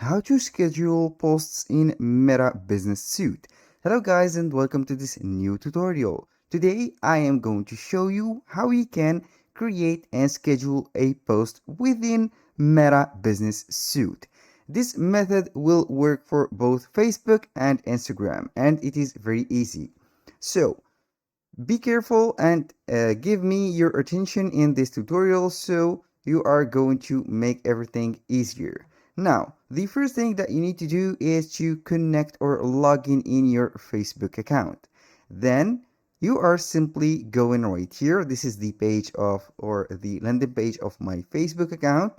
how to schedule posts in Meta Business Suite. Hello guys and welcome to this new tutorial. Today I am going to show you how you can create and schedule a post within Meta Business Suite. This method will work for both Facebook and Instagram, and it is very easy. So be careful and give me your attention in this tutorial, so you are going to make everything easier. Now, the first thing that you need to do is to connect or log in your Facebook account. Then you are simply going right here. This is the page of or the landing page of my Facebook account.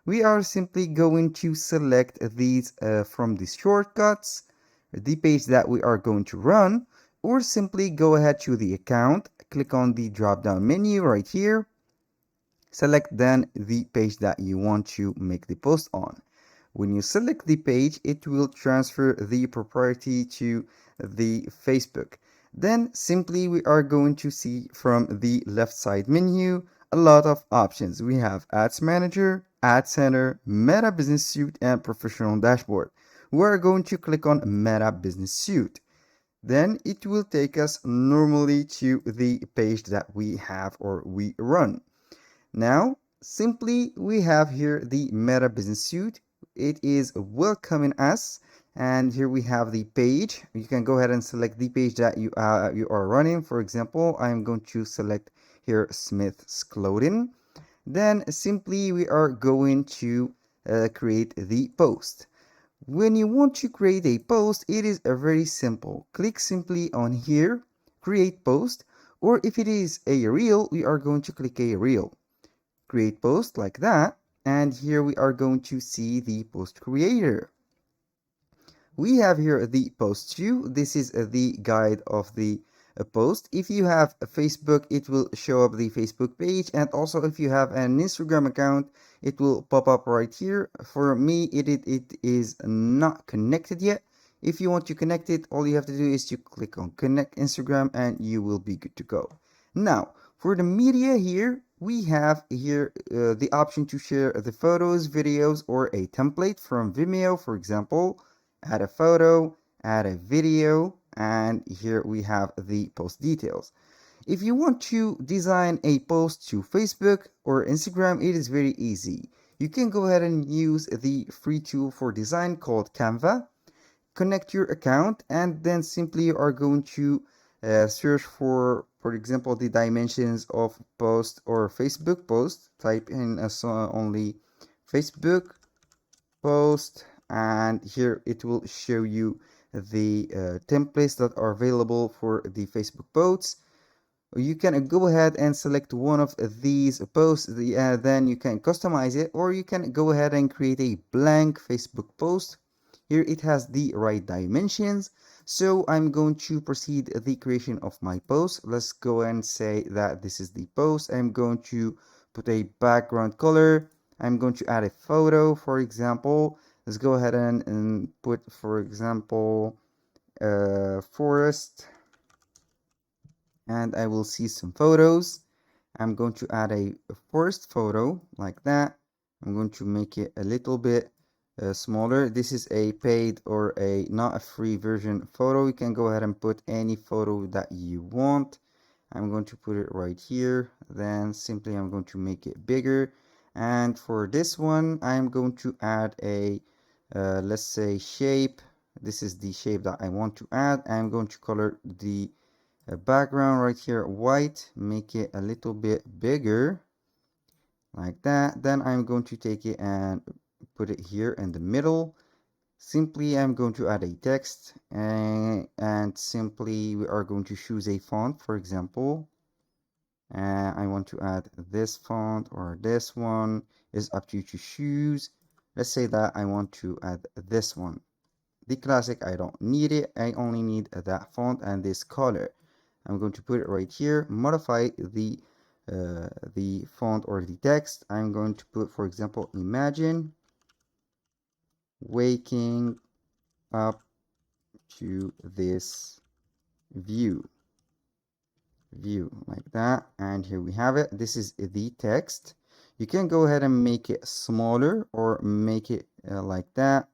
We are simply going to select these from the shortcuts, the page that we are going to run, or simply go ahead to the account, click on the drop down menu right here, select then the page that you want to make the post on. When you select the page, it will transfer the property to the Facebook. Then simply we are going to see from the left side menu a lot of options. We have Ads Manager, Ad Center, Meta Business Suite, and Professional Dashboard. We're going to click on Meta Business Suite. Then it will take us normally to the page that we have or we run. Now, simply we have here the Meta Business Suite. It is welcoming us, and here we have the page. You can go ahead and select the page that you are running. For example, I'm going to select here Smith's Clothing. Then simply we are going to create the post. When you want to create a post, it is very simple. Click simply on here, create post, or if it is a reel, we are going to click a reel. Create post like that, and here we are going to see the post creator. We have here the post view. This is the guide of the post. If you have a Facebook, it will show up the Facebook page, and also if you have an Instagram account, it will pop up right here. For me, it is not connected yet. If you want to connect it, all you have to do is to click on connect Instagram and you will be good to go. Now, for the media here, we have here the option to share the photos, videos, or a template from Vimeo, for example. Add a photo, add a video, and here we have the post details. If you want to design a post to Facebook or Instagram, it is very easy. You can go ahead and use the free tool for design called Canva. Connect your account, and then simply you are going to search for example, the dimensions of post or Facebook post. Type in only Facebook post, and here it will show you the templates that are available for the Facebook posts. You can go ahead and select one of these posts, then you can customize it, or you can go ahead and create a blank Facebook post. Here it has the right dimensions, so I'm going to proceed the creation of my post. Let's go and say that this is the post. I'm going to put a background color. I'm going to add a photo, for example. Let's go ahead and put, for example, forest, and I will see some photos. I'm going to add a forest photo like that. I'm going to make it a little bit smaller. This is a paid or a not a free version photo. You can go ahead and put any photo that you want. I'm going to put it right here. Then simply I'm going to make it bigger. And for this one, I'm going to add a let's say shape. This is the shape that I want to add. I'm going to color the background right here white, make it a little bit bigger like that. Then I'm going to take it and put it here in the middle. Simply I'm going to add a text, and simply we are going to choose a font. For example, I want to add this font or this one. Is up to you to choose. Let's say that I want to add this one, the classic. I don't need it. I only need that font and this color. I'm going to put it right here, modify the font or the text. I'm going to put, for example, imagine waking up to this view like that. And here we have it. This is the text. You can go ahead and make it smaller or make it like that.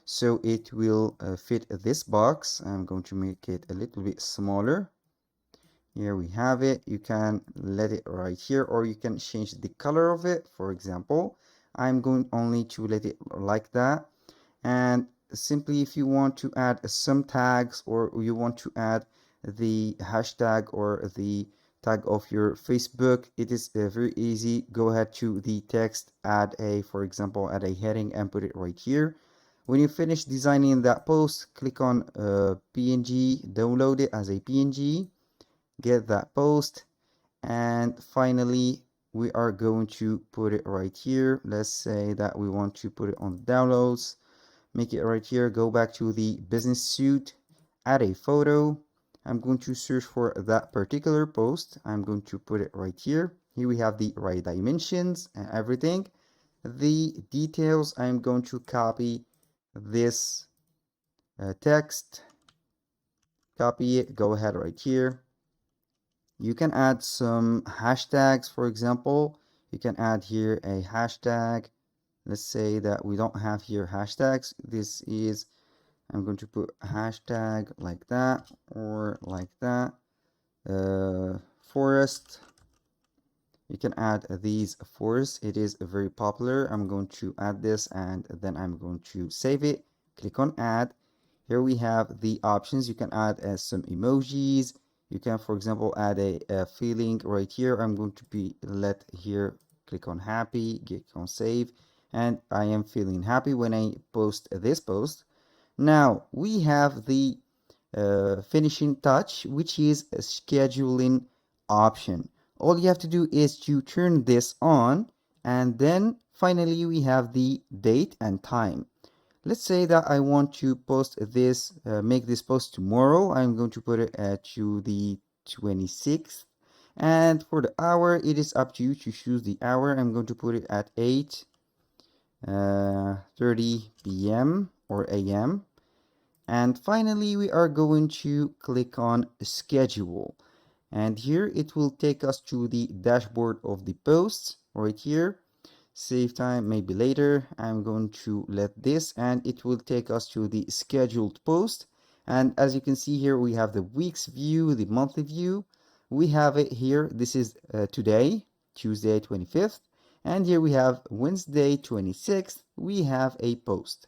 so it will fit this box. I'm going to make it a little bit smaller. Here we have it. You can let it right here, or you can change the color of it. For example, I'm going only to let it like that. And simply, if you want to add some tags, or you want to add the hashtag or the tag of your Facebook, it is very easy. Go ahead to the text, add a, for example, add a heading and put it right here. When you finish designing that post, click on PNG, download it as a PNG, get that post, and finally we are going to put it right here. Let's say that we want to put it on downloads. Make it right here. Go back to the business suite, add a photo. I'm going to search for that particular post. I'm going to put it right here. Here we have the right dimensions and everything. The details, I'm going to copy this text, copy it, go ahead right here. You can add some hashtags, for example. You can add here a hashtag. Let's say that we don't have here hashtags. This is, I'm going to put hashtag like that, or like that. Forest. You can add these forests. It is very popular. I'm going to add this, and then I'm going to save it. Click on add. Here we have the options. You can add some emojis. You can, for example, add a feeling right here. I'm going to be let here. Click on happy, click on save, and I am feeling happy when I post this post. Now we have the finishing touch, which is a scheduling option. All you have to do is to turn this on, and then finally we have the date and time. Let's say that I want to post this, make this post tomorrow. I'm going to put it to the 26th. And for the hour, it is up to you to choose the hour. I'm going to put it at 8:30 p.m. or a.m. And finally, we are going to click on schedule. And here it will take us to the dashboard of the posts right here. Save time, maybe later. I'm going to let this, and it will take us to the scheduled post. And as you can see here, we have the week's view, the monthly view. We have it here. This is today, Tuesday 25th. And here we have Wednesday 26th. We have a post.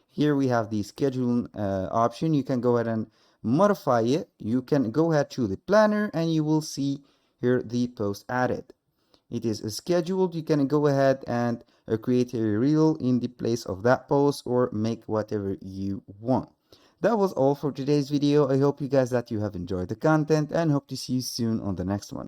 Here we have the schedule option. You can go ahead and modify it. You can go ahead to the planner, and you will see here the post added. It is scheduled. You can go ahead and create a reel in the place of that post, or make whatever you want. That was all for today's video. I hope you guys that you have enjoyed the content, and hope to see you soon on the next one.